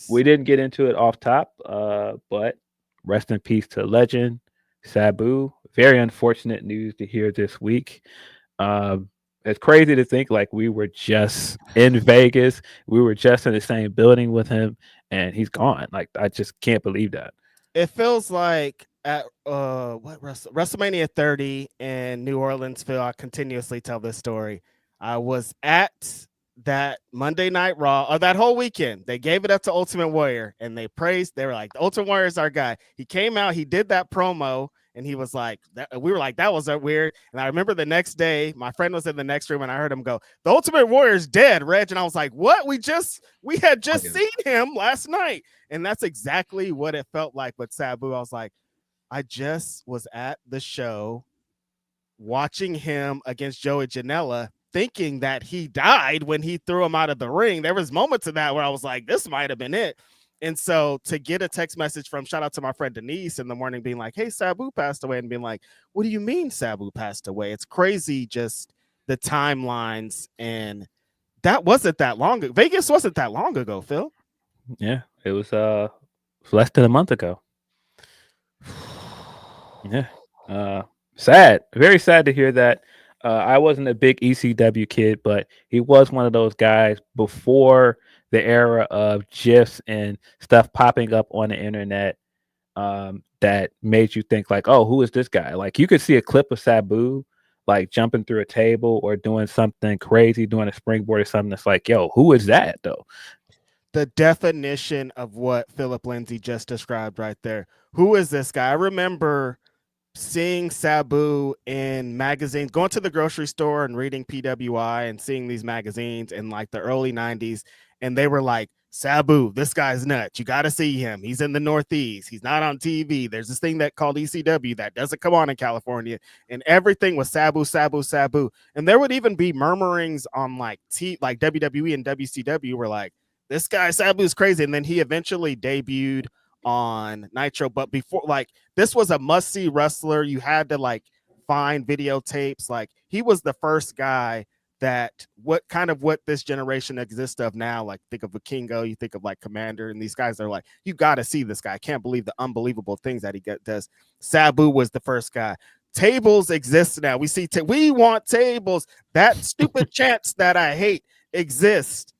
We didn't get into it off top, but rest in peace to legend Sabu. Very unfortunate news to hear this week. Um, it's crazy to think like we were just in Vegas, we were just in the same building with him, and he's gone. Like I just can't believe that. It feels like at WrestleMania 30 in New Orleans, Phil. I continuously tell this story. I was at that Monday Night Raw, or that whole weekend. They gave it up to Ultimate Warrior, and they praised. They were like, "The Ultimate Warrior is our guy." He came out, he did that promo, and he was like, "We were like, that was weird." And I remember the next day, my friend was in the next room, and I heard him go, "The Ultimate Warrior's dead, Reg," and I was like, "What? We had Oh, just yeah. seen him last night." And that's exactly what it felt like with Sabu. I was like, I just was at the show watching him against Joey Janela, thinking that he died when he threw him out of the ring. There was moments of that where I was like, this might have been it. And so to get a text message from, shout out to my friend Denise in the morning, being like, hey, Sabu passed away, and being like, what do you mean Sabu passed away? It's crazy, just the timelines. And that wasn't that long ago. Vegas wasn't that long ago, Phil. Yeah, it was less than a month ago. Yeah. Uh Sad. Very sad to hear that. I wasn't a big ECW kid, but he was one of those guys before the era of GIFs and stuff popping up on the internet that made you think like, oh, who is this guy? Like you could see a clip of Sabu like jumping through a table or doing something crazy, doing a springboard or something that's like, yo, who is that though? The definition of what Philip Lindsey just described right there. Who is this guy? I remember seeing Sabu in magazines, going to the grocery store and reading PWI and seeing these magazines in like the early 90s. And they were like, Sabu, this guy's nuts. You got to see him. He's in the Northeast. He's not on TV. There's this thing that called ECW that doesn't come on in California. And everything was Sabu, Sabu, Sabu. And there would even be murmurings on like WWE and WCW were like, this guy Sabu is crazy. And then he eventually debuted on Nitro. But before, like, this was a must-see wrestler. You had to like find videotapes. Like, he was the first guy that what this generation exists of now. Like, think of Vikingo, you think of like Commander, and these guys are like, you got to see this guy. I can't believe the unbelievable things that he does. Sabu was the first guy. Tables exist now. We see we want tables. That stupid chants that I hate exist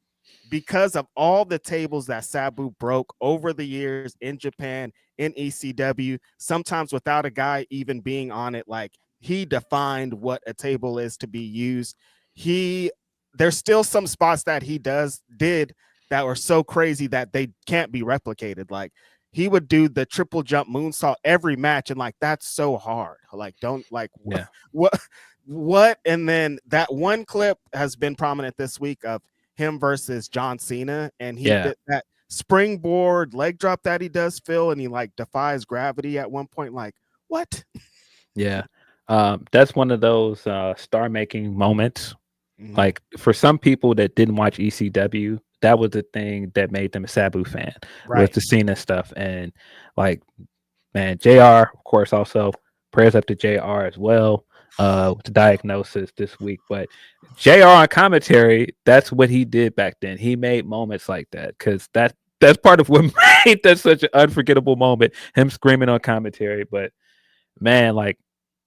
because of all the tables that Sabu broke over the years in Japan, in ECW, sometimes without a guy even being on it. Like, he defined what a table is to be used. There's still some spots that he did that were so crazy that they can't be replicated. Like, he would do the triple jump moonsault every match, and like, that's so hard. Like, don't like Yeah. what and then that one clip has been prominent this week of him versus John Cena, and he Yeah. did that springboard leg drop that he does, Phil, and he like defies gravity at one point. Like, what? Yeah. That's one of those star making moments. Mm-hmm. Like for some people that didn't watch ECW, that was the thing that made them a Sabu fan was Right. the Cena stuff. And like, man, JR, of course, also prayers up to JR as well with the diagnosis this week. But JR on commentary, that's what he did back then. He made moments like that because that's part of what made that such an unforgettable moment. Him screaming on commentary, but man, like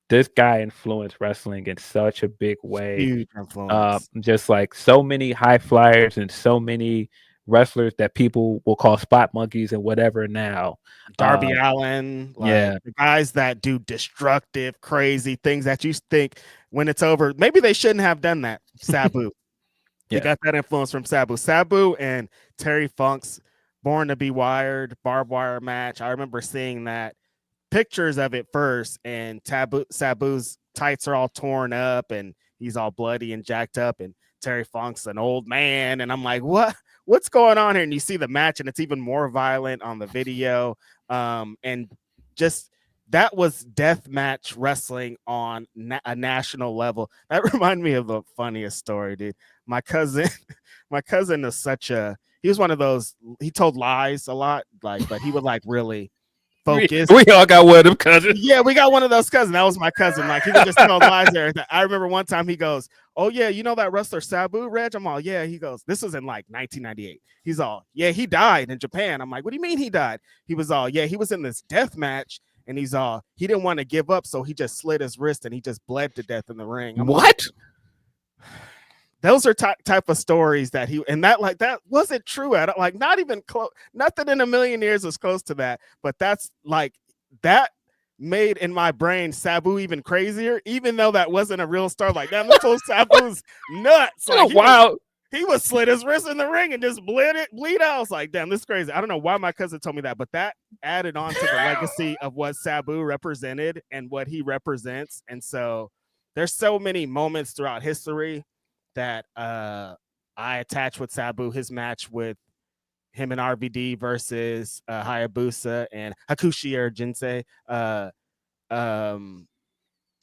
this guy influenced wrestling in such a big way. Huge influence. Just like so many high flyers and so many wrestlers that people will call spot monkeys and whatever now. Darby Uh, Allen, like yeah, the guys that do destructive, crazy things that you think when it's over, maybe they shouldn't have done that. Sabu. He yeah, got that influence from Sabu. Sabu and Terry Funk's Born to Be Wired barbed wire match. I remember seeing that pictures of it first, and Sabu's tights are all torn up and he's all bloody and jacked up, and Terry Funk's an old man, and I'm like, what's going on here? And you see the match, and it's even more violent on the video, and just that was death match wrestling on a national level. That reminded me of the funniest story, dude. My cousin, my cousin is he was one of those. He told lies a lot, like, but he would like really focused. We all got one of them cousins. Yeah, we got one of those cousins. That was my cousin. Like he would just tell lies there. I remember one time he goes, "Oh yeah, you know that wrestler Sabu, Reg?" I'm all, "Yeah." He goes, "This was in like 1998." He's all, "Yeah, he died in Japan." I'm like, "What do you mean he died?" He was all, "Yeah, he was in this death match." And he's all, he didn't want to give up, so he just slit his wrist and he just bled to death in the ring. I'm What? like, those are type of stories that he, and that like that wasn't true at like not even close. Nothing in a million years was close to that. But that's like that made in my brain Sabu even crazier, even though that wasn't a real star. Like, damn, this whole Sabu's nuts. Like Wow. he was slit his wrist in the ring and just bleed out. I was like, damn, this is crazy. I don't know why my cousin told me that, but that added on to the legacy of what Sabu represented and what he represents. And so there's so many moments throughout history that I attach with Sabu, his match with him and RVD versus Hayabusa and Hakushi or Jinsei.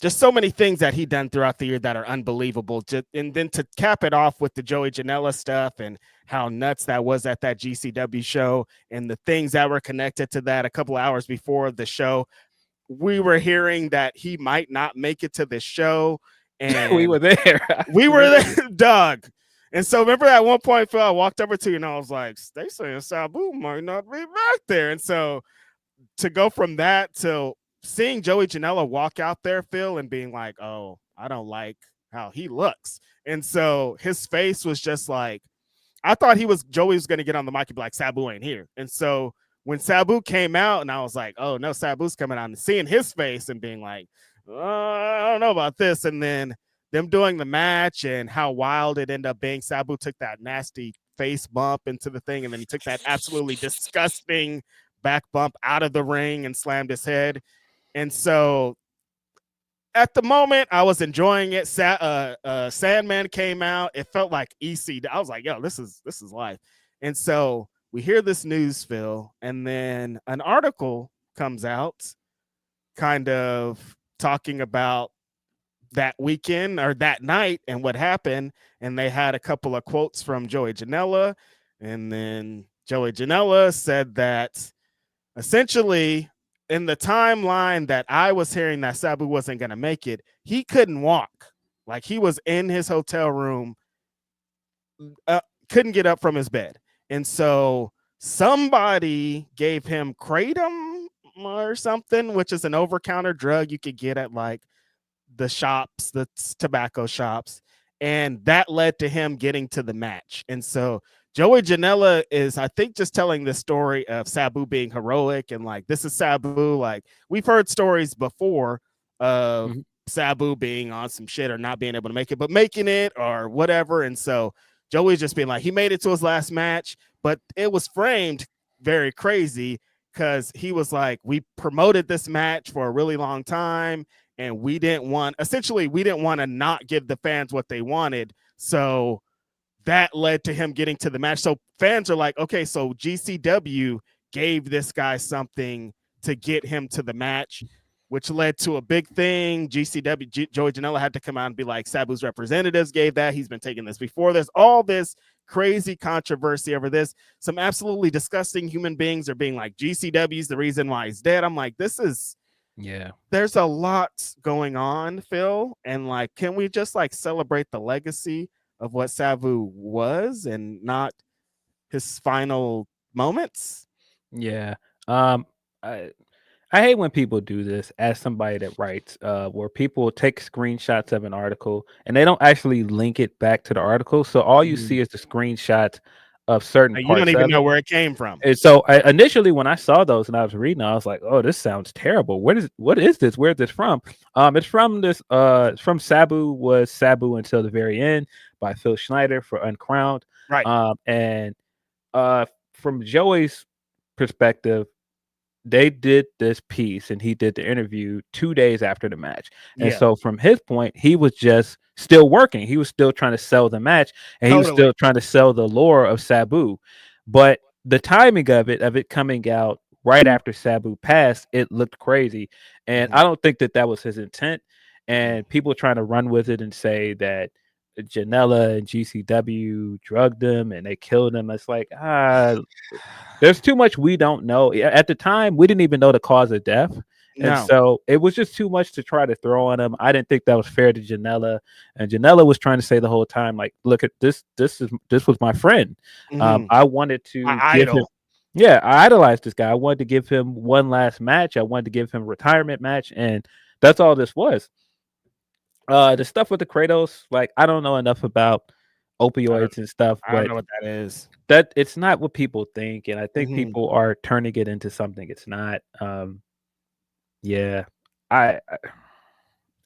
Just so many things that he done throughout the year that are unbelievable. And then to cap it off with the Joey Janela stuff and how nuts that was at that GCW show and the things that were connected to that a couple of hours before the show. We were hearing that he might not make it to the show. And we were there. We were there, Doug. And so remember at one point, Phil, I walked over to you and I was like, they saying Sabu might not be back there. And so to go from that to seeing Joey Janela walk out there, Phil, and being like, oh, I don't like how he looks. And so his face was just like, I thought Joey was going to get on the mic and be like, Sabu ain't here. And so when Sabu came out and I was like, oh no, Sabu's coming out, and seeing his face and being like, I don't know about this. And then them doing the match and how wild it ended up being. Sabu took that nasty face bump into the thing, and then he took that absolutely disgusting back bump out of the ring and slammed his head. And so at the moment, I was enjoying it. Sandman came out. It felt like EC. I was like, yo, this is life. And so we hear this news, Phil, and then an article comes out kind of talking about that weekend or that night and what happened. And they had a couple of quotes from Joey Janela. And then Joey Janela said that essentially in the timeline that I was hearing that Sabu wasn't going to make it, he couldn't walk. Like he was in his hotel room, couldn't get up from his bed. And so somebody gave him kratom or something, which is an over-counter drug you could get at like the shops, the tobacco shops. And that led to him getting to the match. And so Joey Janela is, I think, just telling the story of Sabu being heroic and like, this is Sabu. Like we've heard stories before of Sabu being on some shit or not being able to make it, but making it or whatever. And so Joey's just being like, he made it to his last match, but it was framed very crazy because he was like, we promoted this match for a really long time and we didn't want to not give the fans what they wanted. So that led to him getting to the match. So fans are like, okay, so GCW gave this guy something to get him to the match, which led to a big thing. GCW, Joey Janela had to come out and be like, Sabu's representatives gave that. He's been taking this before. There's all this crazy controversy over this. Some absolutely disgusting human beings are being like, GCW's the reason why he's dead. I'm like, there's a lot going on, Phil. And like, can we just like celebrate the legacy of what Sabu was and not his final moments? Yeah. I hate when people do this as somebody that writes, where people take screenshots of an article and they don't actually link it back to the article. So all you see is the screenshots of certain You parts. don't even know where it came from. And so initially when I saw those and I was reading, I was like, oh, this sounds terrible. What is this? Where's this from? It's from this from Sabu was Sabu Until the Very End by Phil Schneider for Uncrowned. Right. And from Joey's perspective, they did this piece and he did the interview 2 days after the match. And so from his point, he was just still working. He was still trying to sell the match and he was still trying to sell the lore of Sabu. But the timing of it coming out right after Sabu passed, it looked crazy. And I don't think that was his intent. And people trying to run with it and say that Janela and GCW drugged him and they killed him. It's like, there's too much we don't know. At the time, we didn't even know the cause of death. And No. so it was just too much to try to throw on him. I didn't think that was fair to Janela. And Janela was trying to say the whole time, like, look at this. This was my friend. Mhm. I wanted My to give him. idol. Yeah, I idolized this guy. I wanted to give him one last match. I wanted to give him a retirement match, and that's all this was. The stuff with the Kratos, like I don't know enough about I don't opioids and stuff, I don't but know what that is. that it's not what people think, and I think Mhm. people are turning it into something it's not. Yeah, I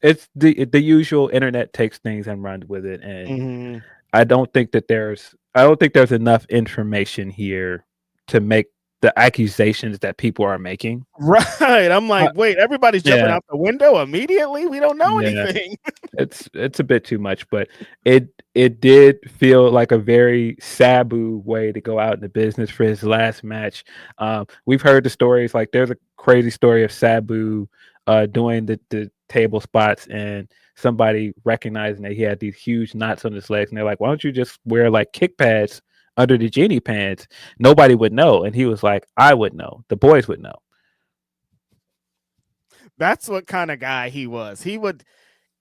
it's the usual internet takes things and runs with it, and Mhm. I don't think there's enough information here to make the accusations that people are making. Right. I'm Uh, like, "Wait, everybody's jumping yeah, out the window immediately? We don't know yeah. anything." It's a bit too much, but it did feel like a very Sabu way to go out in the business for his last match. We've heard the stories, like there's a crazy story of Sabu doing the table spots and somebody recognizing that he had these huge knots on his legs, and they're like, "Why don't you just wear like kick pads under the genie pants? Nobody would know." And he was like, "I would know. The boys would know." That's what kinda guy he was. He would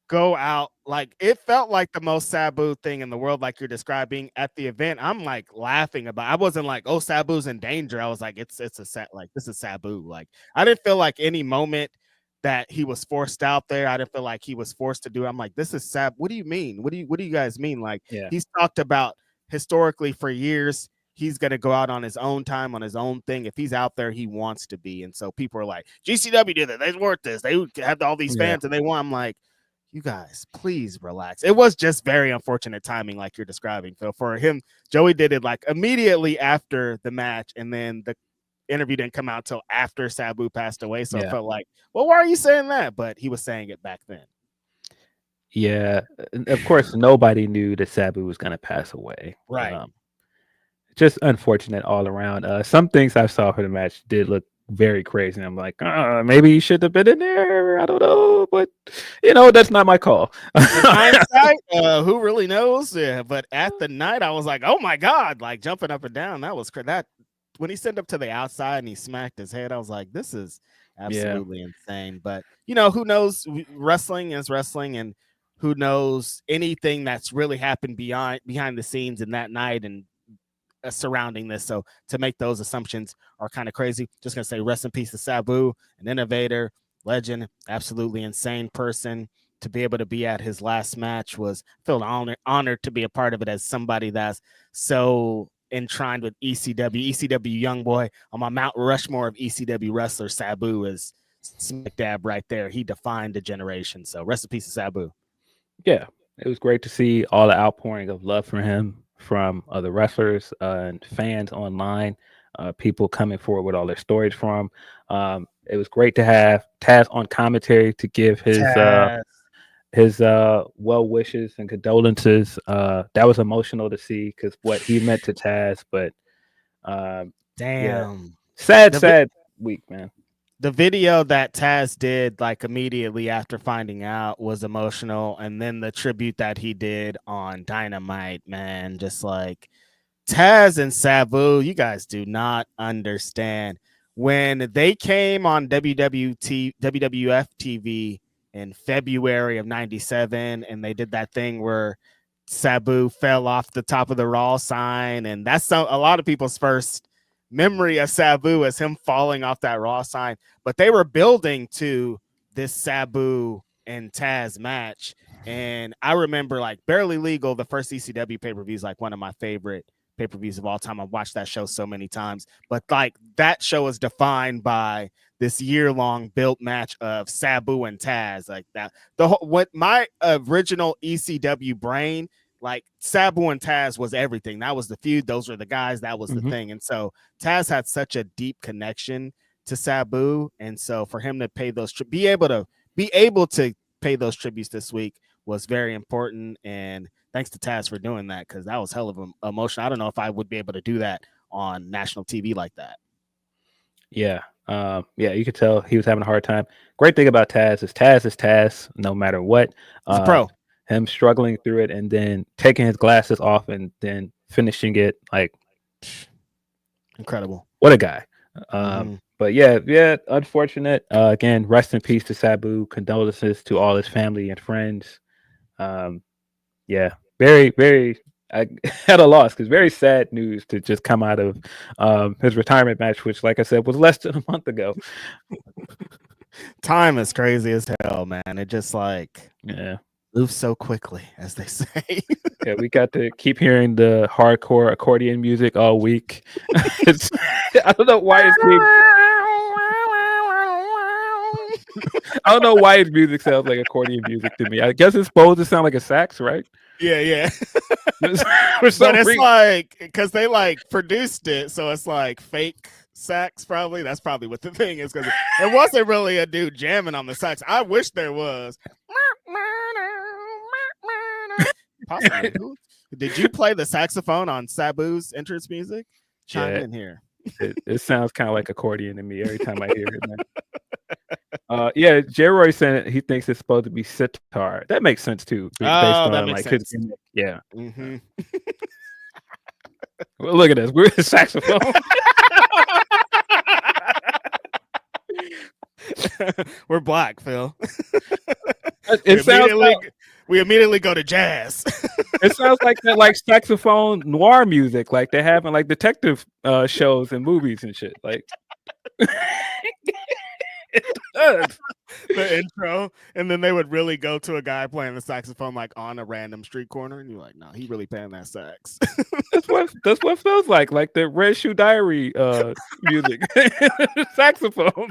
go out like it felt like the most Sabu thing in the world, like you're describing at the event. I'm like laughing about. I wasn't like, "Oh, Sabu's in danger." I was like, "It's a set. Like this is Sabu." Like I didn't feel like any moment that he was forced out there. I didn't feel like he was forced to do it. I'm like, "This is Sab. What do you mean? What do you guys mean?" Like Yeah, he's talked about historically for years. He's gonna go out on his own time, on his own thing. If he's out there, he wants to be. And so people are like, "GCW did it. They worth this. They have all these yeah, fans, and they want." I'm like, you guys, please relax. It was just very unfortunate timing, like you're describing, Phil. For him, Joey did it like immediately after the match, and then the interview didn't come out until after Sabu passed away. So it yeah. felt like, well, why are you saying that? But he was saying it back then. Yeah, and of course, nobody knew that Sabu was gonna pass away. Right. Just unfortunate all around. Some things I saw for the match did look very crazy. I'm like, maybe he should have been in there. I don't know, but that's not my call. In hindsight, who really knows? Yeah, but at the night, I was like, "Oh my god!" Like jumping up and down. That was that when he sent up to the outside and he smacked his head. I was like, "This is Yeah, absolutely insane." But who knows? Wrestling is wrestling, and who knows anything that's really happened behind the scenes in that night and surrounding this. So to make those assumptions are kind of crazy. Just gonna say rest in peace to Sabu, an innovator, legend, absolutely insane person. To be able to be at his last match was feel honored to be a part of it as somebody that's so entwined with ECW. ECW young boy on my Mount Rushmore of ECW wrestler. Sabu is smack dab right there. He defined a generation. So rest in peace to Sabu. yeah. It was great to see all the outpouring of love for him from other wrestlers and fans online. People coming forward with all their stories from. It was great to have Taz on commentary to give Taz. his well wishes and condolences. That was emotional to see because what he meant to Taz. But yeah, Damn. sad, The sad week, man. the video that Taz did like immediately after finding out was emotional, and then the tribute that he did on Dynamite, man, just like Taz and Sabu, you guys do not understand. When they came on WWF TV in February of 97 and they did that thing where Sabu fell off the top of the Raw sign, and that's a lot of people's first memory of Sabu as him falling off that Raw sign. But they were building to this Sabu and Taz match, and I remember like Barely Legal, the first ECW pay-per-view, is like one of my favorite pay-per-views of all time. I've watched that show so many times, but like that show is defined by this year-long built match of Sabu and Taz. Like that, what my original ECW brain, like Sabu and Taz was everything. That was the feud. Those were the guys. That was the Hmm. thing. And so Taz had such a deep connection to Sabu, and so for him to pay those, be able to pay those tributes this week was very important. And thanks to Taz for doing that, because that was hell of an emotion. I don't know if I would be able to do that on national TV like that. Yeah. Yeah, you could tell he was having a hard time. Great thing about Taz is Taz no matter what. He's a Uh, pro. him struggling through it and then taking his glasses off and then finishing it. Like, incredible. What a guy. But yeah, unfortunate. Again, rest in peace to Sabu. Condolences to all his family and friends. Yeah, very, very. I had a loss because very sad news to just come out of his retirement match, which, like I said, was less than a month ago. Time is crazy as hell, man. It just like moves so quickly, as they say. Yeah, we got to keep hearing the hardcore accordion music all week. I don't know why it's being. I don't know why his music sounds like accordion music to me. I guess it's supposed to sound like a sax, right? Yeah. But it's like because they like produced it, so it's like fake sax. Probably that's probably what the thing is, because it wasn't really a dude jamming on the sax. I wish there was. Possibly. Did you play the saxophone on Sabu's entrance music? Chime in here. It sounds kind of like accordion to me every time I hear it. Yeah, J-Roy said he thinks it's supposed to be sitar. That makes sense too, based on like sense. His gimmick. Yeah. Well, look at us. We're a saxophone. We're black, Phil. We immediately go to jazz. It sounds like that, like saxophone noir music, like they have in like detective shows and movies and shit. Like it does. The intro, and then they would really go to a guy playing the saxophone like on a random street corner, and you're like, no, he really playing that sax. That's what feels like the Red Shoe Diary music, saxophone.